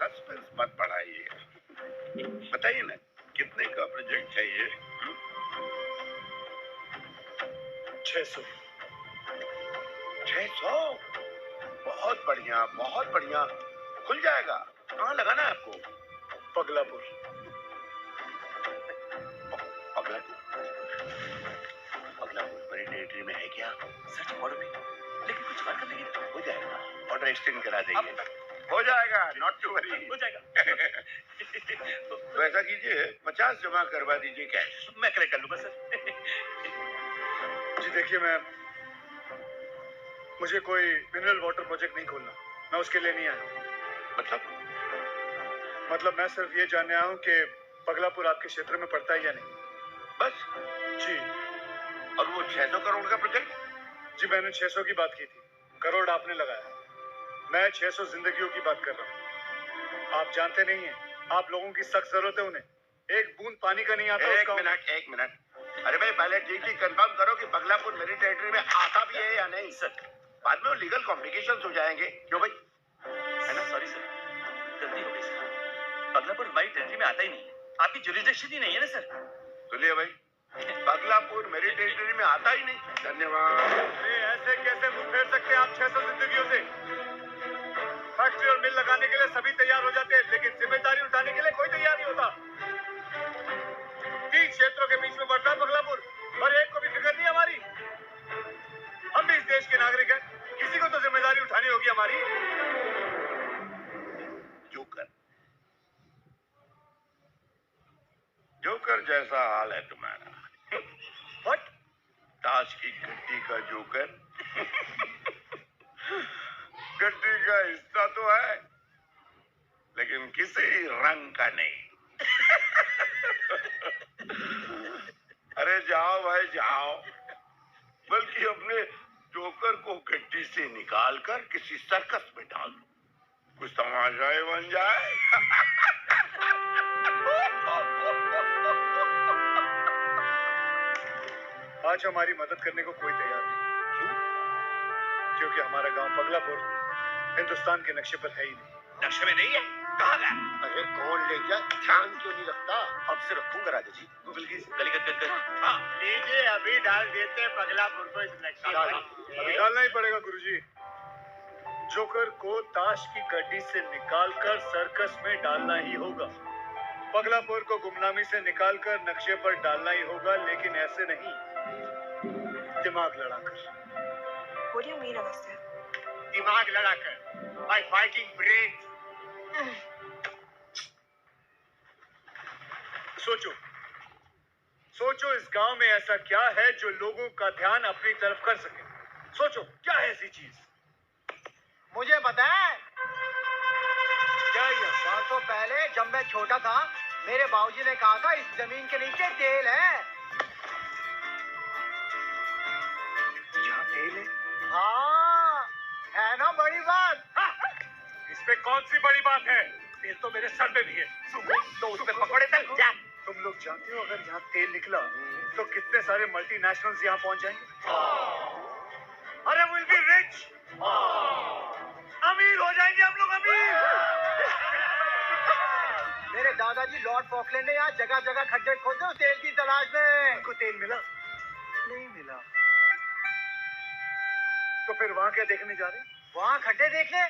Suspense मत बढ़ाइए। बताइए ना, कितने का प्रोजेक्ट चाहिए? 600। 600? बहुत बढ़िया, बहुत बढ़िया। खुल जाएगा। कहाँ लगाना है आपको? पगलापुर। पगलापुर मेरी टेरिटरी में है क्या? सच बोलो भी, लेकिन कुछ फर्क नहीं हो जाएगा। ऑर्डर एक्सटेंड करा देंगे। हो जाएगा, नॉट टू वरी। हो जाएगा। तो ऐसा कीजिए, 50 जमा करवा दीजिए कैश। मैं कलेक्ट कर लूंगा सर। जी देखिए, मुझे कोई मिनरल वाटर प्रोजेक्ट नहीं खोलना। मैं उसके लिए नहीं आया। मतलब मैं सिर्फ ये जानने आया हूँ कि पगलापुर आपके क्षेत्र में पड़ता है या नहीं, बस। जी। और वो 600 करोड़ का प्रोजेक्ट? जी मैंने 600 की बात की थी, करोड़ आपने लगाया। मैं 600 जिंदगियों की बात कर रहा हूँ। आप जानते नहीं हैं, आप लोगों की सख्त जरूरत है उन्हें। एक बूंद पानी का नहीं आता। एक मिनट। अरे भाई, पहले ठीक कंफर्म करो कि पगलापुर मेरी टेरिटरी में आता भी है या नहीं। सर, बाद में वो लीगल कॉम्प्लिकेशंस हो जाएंगे। क्यों भाई? है ना? सॉरी सर, गलती हो गई सर। पगलापुर हमारी टेरिटरी में आता ही नहीं है। आपकी जुरिसडिक्शन ही नहीं है ना सर। सुनिए भाई, पगलापुर मेरी टेरिटरी में आता ही नहीं। धन्यवाद। ऐसे कैसे मुंह फेर सकते हैं आप 600 जिंदगियों से? फैक्ट्री और मिल लगाने के लिए सभी तैयार हो जाते हैं, लेकिन जिम्मेदारी उठाने के लिए कोई तैयार नहीं होता। 3 क्षेत्रों के बीच में पड़ता है पगलापुर, और एक को भी फिक्र नहीं हमारी। हम भी इस देश के नागरिक हैं, किसी को तो जिम्मेदारी उठानी होगी हमारी। जोकर जैसा हाल है तुम्हारा। व्हाट? ताश की गड्डी का जोकर। गड्डी का हिस्सा तो है, लेकिन किसी रंग का नहीं। अरे जाओ भाई जाओ, बल्कि अपने जोकर को गड्डी से निकालकर किसी सर्कस में डाल दो, कुछ तमाशा ही बन जाए। आज हमारी मदद करने को कोई तैयार नहीं। क्यों? क्योंकि हमारा गांव पगलापुर हिंदुस्तान के नक्शे पर है ही नहीं। नक्शे में नहीं है? कहाँ गया? अरे कौन ले गया? ध्यान क्यों नहीं रखता? अब से रखूंगा राजा जी। लीजिए, अभी डाल देते हैं पगलापुर को इस नक्शे पर। अभी डालना ही पड़ेगा गुरुजी। जोकर को ताश की गड्डी से निकालकर सर्कस में डालना ही होगा। पगलापुर को गुमनामी से निकालकर नक्शे पर डालना ही होगा, लेकिन ऐसे नहीं, दिमाग लड़ाकर। What do you mean, Agastya? दिमाग लड़ाकर, by fighting brains। सोचो, सोचो इस गांव में ऐसा क्या है जो लोगों का ध्यान अपनी तरफ कर सके। सोचो, क्या है ऐसी चीज? मुझे पता है। क्या ये? बरसों पहले जब मैं छोटा था, मेरे बाबूजी ने कहा था इस जमीन के नीचे तेल है। यहाँ तेल है? हाँ, है ना बड़ी बात। इसमें कौन सी बड़ी बात है? तेल तो मेरे सर पे भी है। तो उसमें पकौड़े तक जा। तुम लोग जानते हो अगर यहाँ तेल निकला तो कितने सारे मल्टीनेशनल्स यहाँ पहुंच जाएंगे? अरे विल बी रिच, अमीर हो जाएंगे हम लोग, अमीर। मेरे दादाजी लॉर्ड फॉकलैंड ने यहाँ जगह जगह खड्डे खोदे उस तेल की तलाश में। उनको तेल मिला? नहीं मिला। तो फिर वहाँ क्या देखने जा रहे हैं? वहाँ खड्डे देखने।